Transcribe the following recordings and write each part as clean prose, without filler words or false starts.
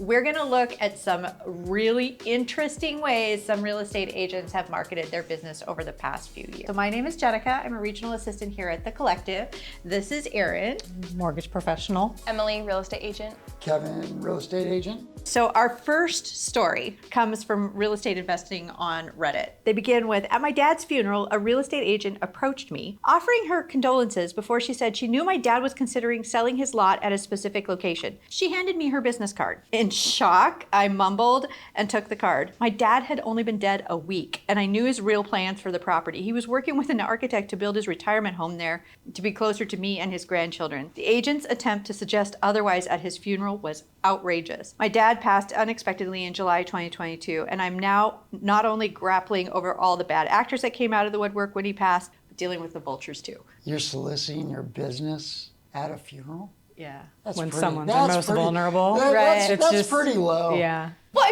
We're gonna look at some really interesting ways some real estate agents have marketed their business over the past few years. So my name is Jenica. I'm a regional assistant here at The Collective. This is Erin. Mortgage professional. Emily, real estate agent. Kevin, real estate agent. So our first story comes from real estate investing on Reddit. They begin with, at my dad's funeral, a real estate agent approached me, offering her condolences before she said she knew my dad was considering selling his lot at a specific location. She handed me her business card. In shock, I mumbled and took the card. My dad had only been dead a week, and I knew his real plans for the property. He was working with an architect to build his retirement home there to be closer to me and his grandchildren. The agent's attempt to suggest otherwise at his funeral was outrageous. My dad passed unexpectedly in July 2022, and I'm now not only grappling over all the bad actors that came out of the woodwork when he passed, but dealing with the vultures too. You're soliciting your business at a funeral? Yeah. When someone's the most vulnerable. Right. That's pretty low. Yeah. Well,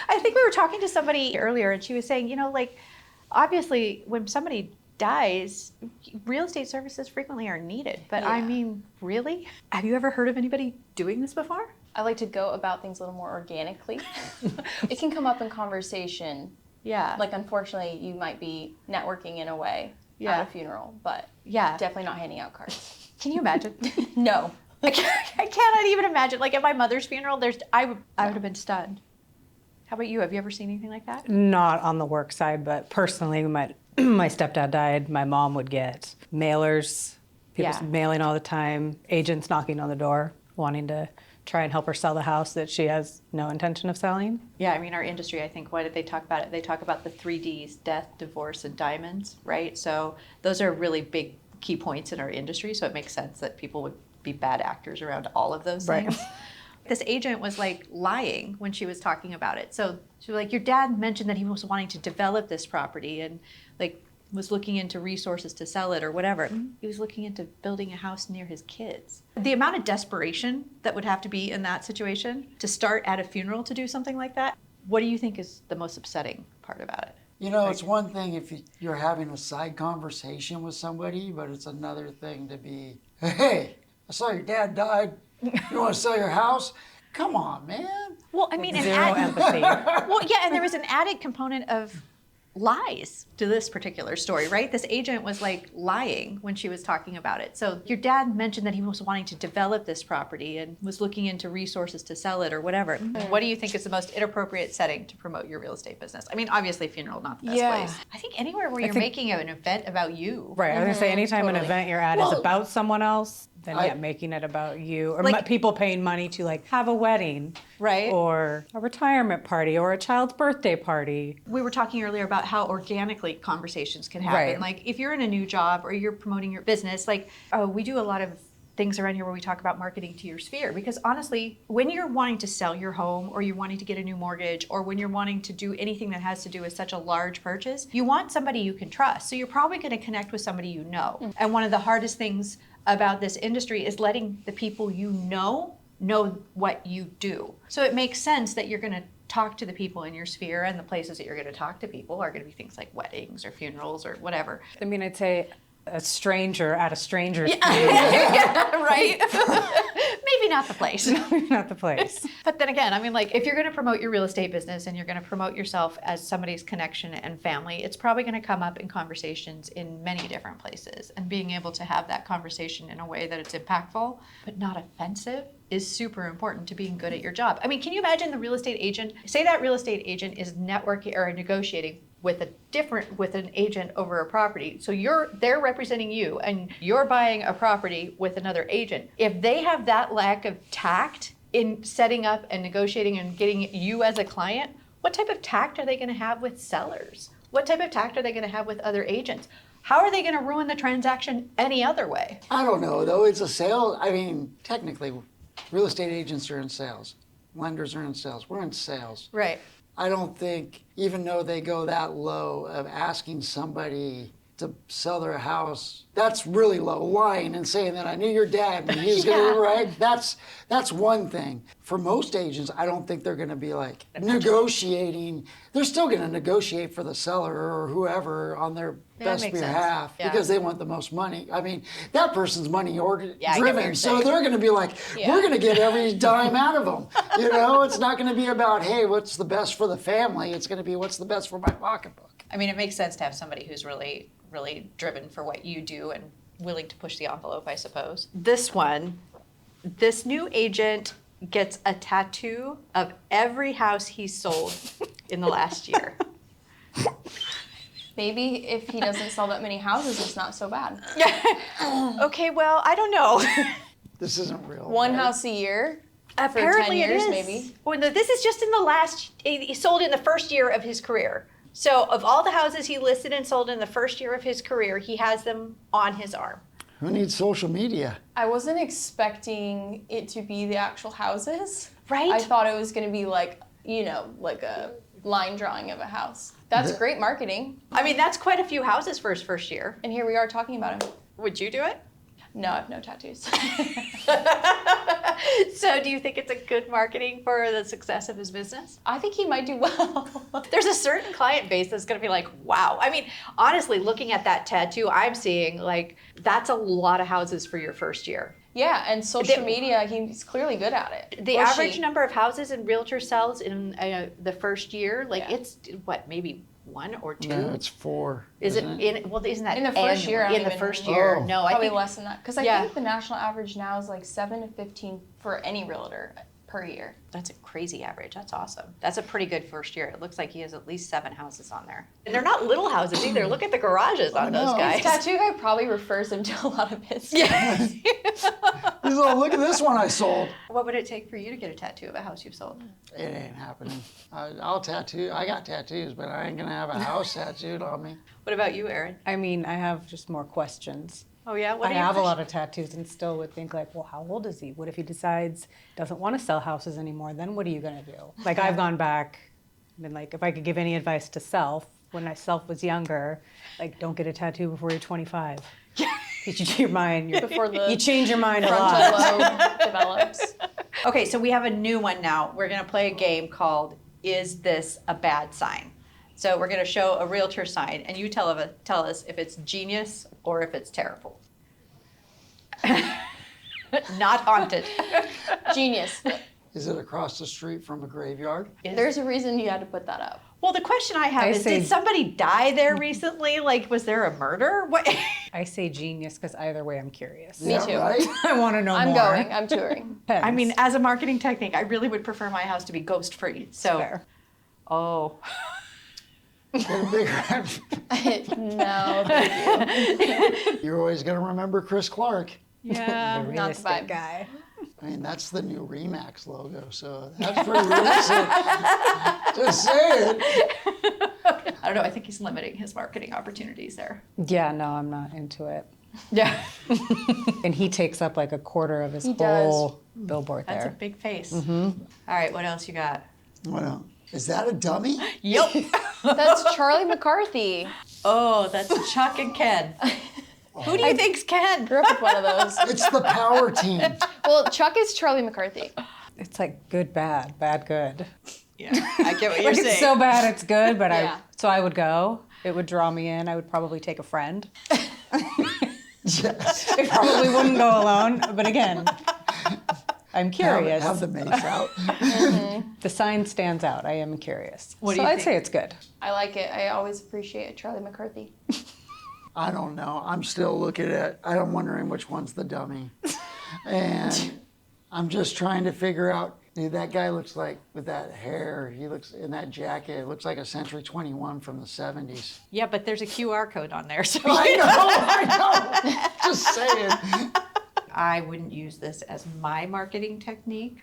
I think we were talking to somebody earlier, and she was saying, obviously when somebody dies, real estate services frequently are needed. But I mean, really? Have you ever heard of anybody doing this before? I like to go about things a little more organically. It can come up in conversation. Yeah. Like, unfortunately, you might be networking in a way at a funeral, but definitely not handing out cards. Can you imagine? No. I cannot even imagine. Like at my mother's funeral, I would have been stunned. How about you? Have you ever seen anything like that? Not on the work side, but personally, my stepdad died. My mom would get mailers, people mailing all the time, agents knocking on the door, wanting to try and help her sell the house that she has no intention of selling. Yeah, I mean, our industry, I think, what did they talk about it? They talk about the 3Ds, death, divorce, and diamonds, right? So those are really big key points in our industry, so it makes sense that people would be bad actors around all of those things. Right. This agent was like lying when she was talking about it. So she was like, your dad mentioned that he was wanting to develop this property and like was looking into resources to sell it or whatever. He was looking into building a house near his kids. The amount of desperation that would have to be in that situation to start at a funeral to do something like that, what do you think is the most upsetting part about it? It's one thing if you're having a side conversation with somebody, but it's another thing to be, hey, I saw your dad died. You want to sell your house? Come on, man. Well, I mean, Zero empathy. Well, yeah, and there was an added component of lies to this particular story, right? This agent was like lying when she was talking about it. So your dad mentioned that he was wanting to develop this property and was looking into resources to sell it or whatever. What do you think is the most inappropriate setting to promote your real estate business? I mean, obviously funeral, not the best place. I think anywhere where you're making an event about you. Right, I was going to say anytime an event you're at is about someone else, then making it about you. Or people paying money to like have a wedding. Right. Or a retirement party or a child's birthday party. We were talking earlier about how organically conversations can happen. Right. Like if you're in a new job or you're promoting your business, we do a lot of things around here where we talk about marketing to your sphere. Because honestly, when you're wanting to sell your home or you're wanting to get a new mortgage or when you're wanting to do anything that has to do with such a large purchase, you want somebody you can trust. So you're probably going to connect with somebody you know. And one of the hardest things about this industry is letting the people you know what you do. So it makes sense that you're going to talk to the people in your sphere, and the places that you're going to talk to people are going to be things like weddings or funerals or whatever. I mean, I'd say a stranger at a stranger's Yeah, right? Maybe not the place. Not the place. But then again, I mean, like if you're going to promote your real estate business and you're going to promote yourself as somebody's connection and family, it's probably going to come up in conversations in many different places. And being able to have that conversation in a way that it's impactful but not offensive is super important to being good at your job. I mean, can you imagine the real estate agent? Say that real estate agent is networking or negotiating with an agent over a property. So they're representing you and you're buying a property with another agent. If they have that lack of tact in setting up and negotiating and getting you as a client, what type of tact are they going to have with sellers? What type of tact are they going to have with other agents? How are they going to ruin the transaction any other way? I don't know, though. It's a sale. I mean, technically, real estate agents are in sales. Lenders are in sales. We're in sales. Right. I don't think, even though they go that low of asking somebody to sell their house, that's really low. Lying and saying that I knew your dad and he was going to, right? That's one thing. For most agents, I don't think they're going to be like negotiating. They're still going to negotiate for the seller or whoever on their best makes sense. behalf because they want the most money. I mean, that person's money what driven, you're so saying. they're going to be like, we're going to get every dime out of them. You know, it's not going to be about, hey, what's the best for the family? It's going to be what's the best for my pocketbook. I mean, it makes sense to have somebody who's really, really driven for what you do and willing to push the envelope, I suppose. This new agent gets a tattoo of every house he sold in the last year. Maybe if he doesn't sell that many houses, it's not so bad. Okay, well, I don't know. This isn't real. One right? house a year. Apparently for 10 years, it is. maybe. Well, no, this is just in the last, he sold in the first year of his career. So of all the houses he listed and sold in the first year of his career, he has them on his arm. Who needs social media? I wasn't expecting it to be the actual houses. Right? I thought it was going to be like, you know, like a line drawing of a house. That's great marketing. I mean, that's quite a few houses for his first year. And here we are talking about him. Would you do it? No, I have no tattoos. So do you think it's a good marketing for the success of his business? I think he might do well. There's a certain client base that's going to be like, wow. I mean, honestly, looking at that tattoo, I'm seeing like, that's a lot of houses for your first year. Yeah, and social media, he's clearly good at it. The Or average she. number of houses in realtor sells in the first year, like Yeah. it's what, maybe one or two? No, it's 4. Isn't that In the first year, I don't in the even first know. year? Oh. No, I Probably think less than that. Because I think the national average now is like 7 to 15 for any realtor per year. that's a crazy average. That's awesome. That's a pretty good first year. It looks like he has at least 7 houses on there. And they're not little houses either. Look at the garages on those know. guys. Tattoo guy probably refers him to a lot of business. Yes. He's like, look at this one I sold. What would it take for you to get a tattoo of a house you've sold? It ain't happening. I'll tattoo. I got tattoos, but I ain't gonna have a house tattooed on me. What about you, Erin? I mean, I have just more questions. Oh yeah, I have a lot of tattoos and still would think like, well, how old is he? What if he decides doesn't want to sell houses anymore? Then what are you gonna do? Like I've gone back, been like, if I could give any advice to self when I self was younger, like don't get a tattoo before you're 25. You change your mind. Before the you change your mind a frontal lot. lobe develops. Okay, so we have a new one now. We're gonna play a game called Is This a Bad Sign? So we're gonna show a realtor sign and you tell us if it's genius or if it's terrible. Not haunted. Genius. Is it across the street from a graveyard? There's a reason you had to put that up. Well, the question I have I is, say- did somebody die there recently? Like, was there a murder? What? I say genius because either way I'm curious. Me too. Right? I want to know I'm more. going. I'm touring. I mean, as a marketing technique, I really would prefer my house to be ghost free. So, fair. oh, Get a bigger. No, thank you. You're always gonna remember Chris Clark. yeah. the real not the estate vibe. guy. I mean, that's the new Remax logo, so that's pretty recent. Just saying. I don't know. I think he's limiting his marketing opportunities there. Yeah, no, I'm not into it. Yeah, And he takes up like a quarter of his He does. whole billboard that's a there. big face. All right, what else you got? What else? Is that a dummy? Yep. That's Charlie McCarthy. Oh, that's Chuck and Ken. Who do you think's Ken? Grew up with one of those. It's the power team. Well, Chuck is Charlie McCarthy. It's like good, bad, bad, good. Yeah, I get what you're Like saying. it's so bad it's good, but Yeah. so I would go. It would draw me in. I would probably take a friend. Yes. I probably wouldn't go alone, but again, I'm curious. Have the mace out. The sign stands out. I am curious. What do so you I'd think? say it's good. I like it. I always appreciate Charlie McCarthy. I don't know. I'm still looking at. I'm wondering which one's the dummy, and I'm just trying to figure out. Dude, that guy looks like with that hair. He looks in that jacket. It looks like a Century 21 from the 70s. Yeah, but there's a QR code on there, so I know. Just saying. I wouldn't use this as my marketing technique,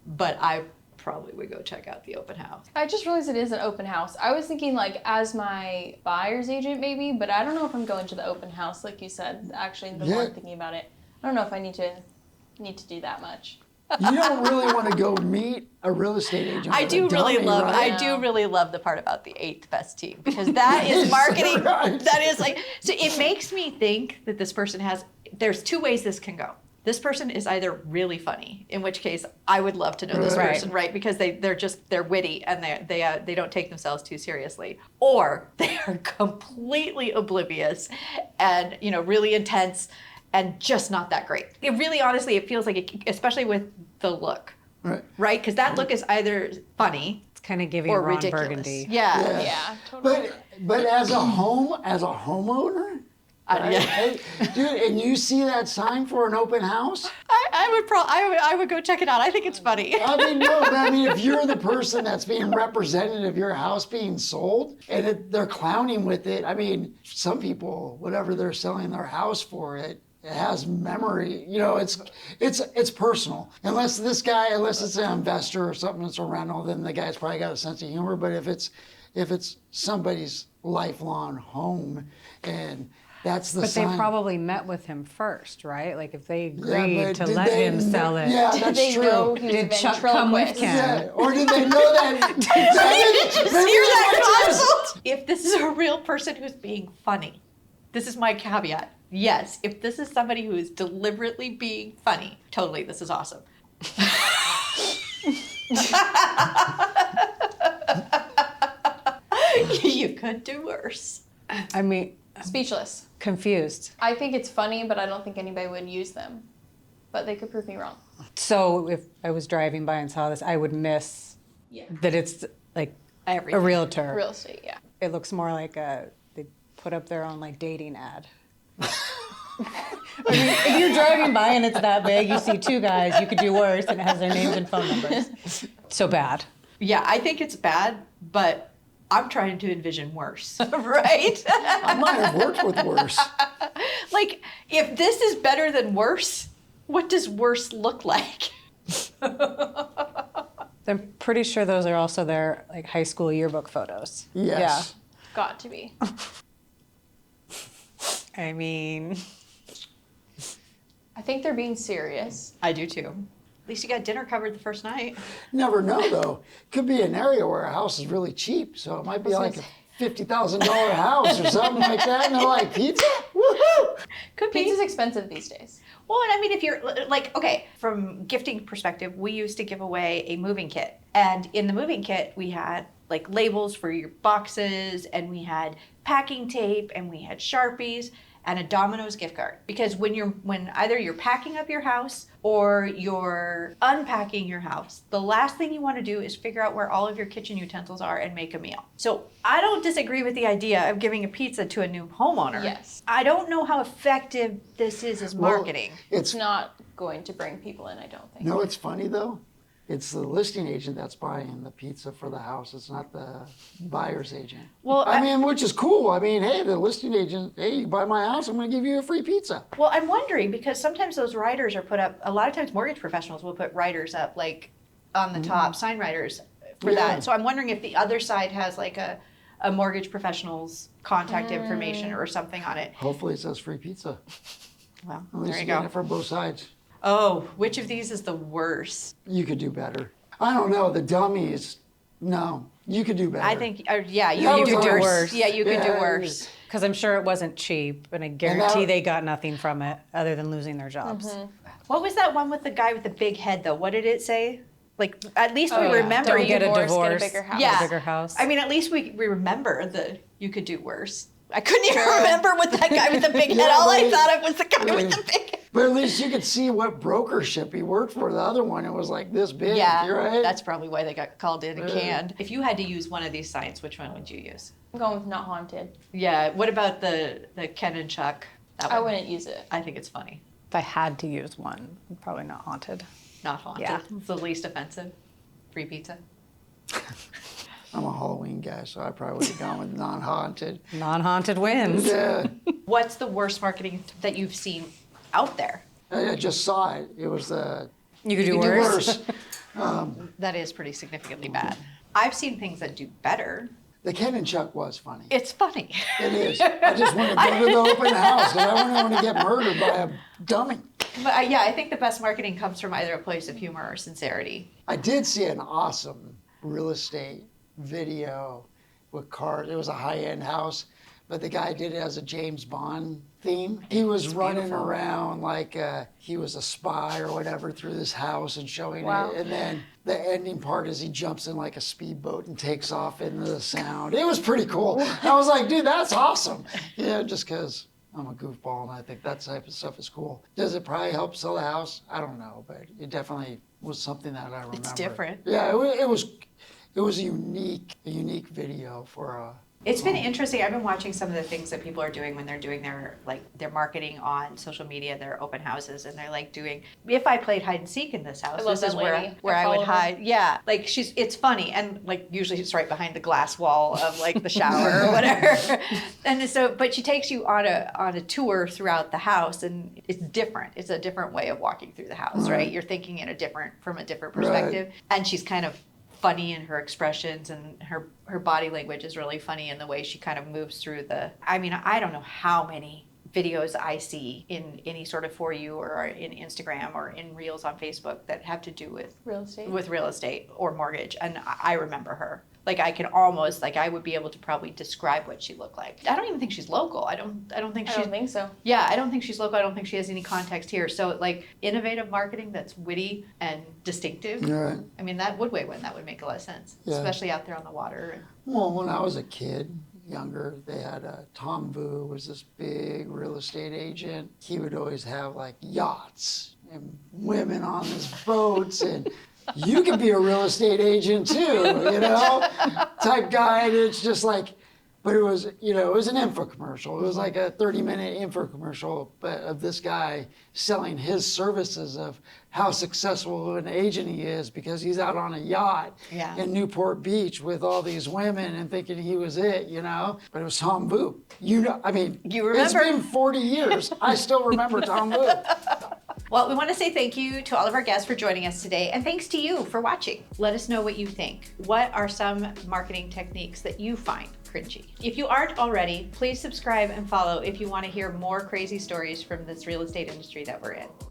but I probably would go check out the open house. I just realized it is an open house. I was thinking like as my buyer's agent maybe, but I don't know if I'm going to the open house like you said. Actually, the more I'm thinking about it, I don't know if I need to do that much. You don't really want to go meet a real estate agent. I with do a dummy, right? I do really love the part about the 8th best team, because that is marketing. Right. That is like, so it makes me think that this person there's 2 ways this can go. This person is either really funny, in which case I would love to know this Right. person, right? Because they're witty and they don't take themselves too seriously, or they are completely oblivious and really intense and just not that great. It really, honestly, it feels like especially with the look, right? Because that look is either funny It's kind of giving or Ron ridiculous. Burgundy. Yeah. Yeah, totally. But as a homeowner, Yeah. hey, dude, and you see that sign for an open house? I would go check it out. I think it's funny. I mean, no, but I mean, if you're the person that's being represented of your house being sold and they're clowning with it, I mean, some people, whatever they're selling their house for, it has memory. It's personal. Unless it's an investor or something that's around, then the guy's probably got a sense of humor. But if it's somebody's lifelong home and that's the But sign. they probably met with him first, right? Like if they Yeah, agreed but to did let they him kn- sell it. Yeah, Did that's they true. know he was Did a Chuck come with ventriloquist? Ken? Yeah, or did they know that? Did you just hear that consult? If this is a real person who's being funny, this is my caveat. Yes, if this is somebody who is deliberately being funny, totally, this is awesome. You could do worse. I mean, Speechless. confused. I think it's funny, but I don't think anybody would use them. But they could prove me wrong. So if I was driving by and saw this, I would miss that it's like Everything. a realtor. Real estate, yeah. It looks more like they put up their own like dating ad. I mean, if you're driving by and it's that big, you see 2 guys, you could do worse, and it has their names and phone numbers. So bad. Yeah, I think it's bad, but I'm trying to envision worse, right? I might have worked with worse. Like, if this is better than worse, what does worse look like? I'm pretty sure those are also their like high school yearbook photos. Yes. Got to be. Yeah. I mean, I think they're being serious. I do too. At least you got dinner covered the first night. Never know though. Could be an area where a house is really cheap, so it might be like a $50,000 house or something like that, and they're like, pizza? Woohoo! Could be. Pizza's expensive these days. Well, and I mean, if you're like, okay, from gifting perspective, we used to give away a moving kit. And in the moving kit, we had like labels for your boxes, and we had packing tape, and we had Sharpies, and a Domino's gift card. Because when either you're packing up your house or you're unpacking your house, the last thing you want to do is figure out where all of your kitchen utensils are and make a meal. So I don't disagree with the idea of giving a pizza to a new homeowner. Yes. I don't know how effective this is as marketing. It's not going to bring people in, I don't think. No, it's funny though. It's the listing agent that's buying the pizza for the house. It's not the buyer's agent. Well, I mean, which is cool. I mean, hey, the listing agent, hey, you buy my house, I'm going to give you a free pizza. Well, I'm wondering because sometimes those riders are put up, a lot of times mortgage professionals will put riders up like on the top, sign riders for Yeah. that. So I'm wondering if the other side has like a mortgage professional's contact information or something on it. Hopefully it says free pizza. Well, At least there you get go. it from both sides. Oh, which of these is the worst? You could do better. I don't know. The dummies, no. You could do better. I think, yeah, you That could was do worse. worse. Yeah, you could do Yeah, worse. because I'm sure it wasn't cheap, and I guarantee they got nothing from it other than losing their jobs. What was that one with the guy with the big head though? What did it say? Like, at least we yeah. remember. Don't you get a Divorce, divorce. get a bigger house. Yeah. A bigger house. I mean, at least we remember that you could do worse. I couldn't even remember what that guy with the big head. Yeah, All I but- thought of was the guy with the big head. But at least you could see what brokership he worked for. The other one, it was like this big. Yeah, You're right. that's probably why they got called in and canned. If you had to use one of these signs, which one would you use? I'm going with not haunted. Yeah. What about the Ken and Chuck? That I one. wouldn't use it. I think it's funny. If I had to use one, probably not haunted. Not haunted. Yeah. It's the least offensive. Free pizza. I'm a Halloween guy, so I probably would have gone with non-haunted. Non-haunted wins. Yeah, What's the worst marketing that you've seen out there? I just saw it. It was the You could do do worse. worse. That is pretty significantly bad. I've seen things that do better. The Ken and Chuck was funny. It's funny. It is. I just want to go to the open house because I wouldn't want to get murdered by a dummy. But yeah, I think the best marketing comes from either a place of humor or sincerity. I did see an awesome real estate video with cars. It was a high-end house, but the guy did it as a James Bond theme. He was running around like he was a spy or whatever through this house and showing it. And then the ending part is he jumps in like a speedboat and takes off into the sound. It was pretty cool. I was like, dude, that's awesome. Yeah, just because I'm a goofball and I think that type of stuff is cool. Does it probably help sell the house? I don't know, but it definitely was something that I remember. It's different. Yeah, it was a unique video for a. It's been interesting. I've been watching some of the things that people are doing when they're doing their marketing on social media, their open houses, and they're like doing, if I played hide and seek in this house, this is where I would hide. Yeah, like it's funny, and like usually it's right behind the glass wall of like the shower or whatever. And so, but she takes you on a tour throughout the house, and it's different. It's a different way of walking through the house, right? You're thinking from a different perspective, and she's kind of funny in her expressions, and her body language is really funny in the way she kind of moves through I mean, I don't know how many videos I see in any sort of For You or in Instagram or in Reels on Facebook that have to do with real estate or mortgage, and I remember her. Like I can almost, like I would be able to probably describe what she looked like. I don't even think she's local. I don't think so. Yeah, I don't think she's local. I don't think she has any context here. So like innovative marketing that's witty and distinctive. Right. I mean, that would make a lot of sense, especially out there on the water. Well, when I was a kid, younger, they had Tom Vu was this big real estate agent. He would always have like yachts and women on his boats and you could be a real estate agent too, type guy. And it's just like, but it was, it was an infomercial. It was like a 30-minute infomercial, but of this guy selling his services of how successful an agent he is because he's out on a yacht in Newport Beach with all these women and thinking he was it, But it was Tom Vu. I mean, you remember? It's been 40 years. I still remember Tom Vu. Well, we want to say thank you to all of our guests for joining us today, and thanks to you for watching. Let us know what you think. What are some marketing techniques that you find cringy? If you aren't already, please subscribe and follow if you want to hear more crazy stories from this real estate industry that we're in.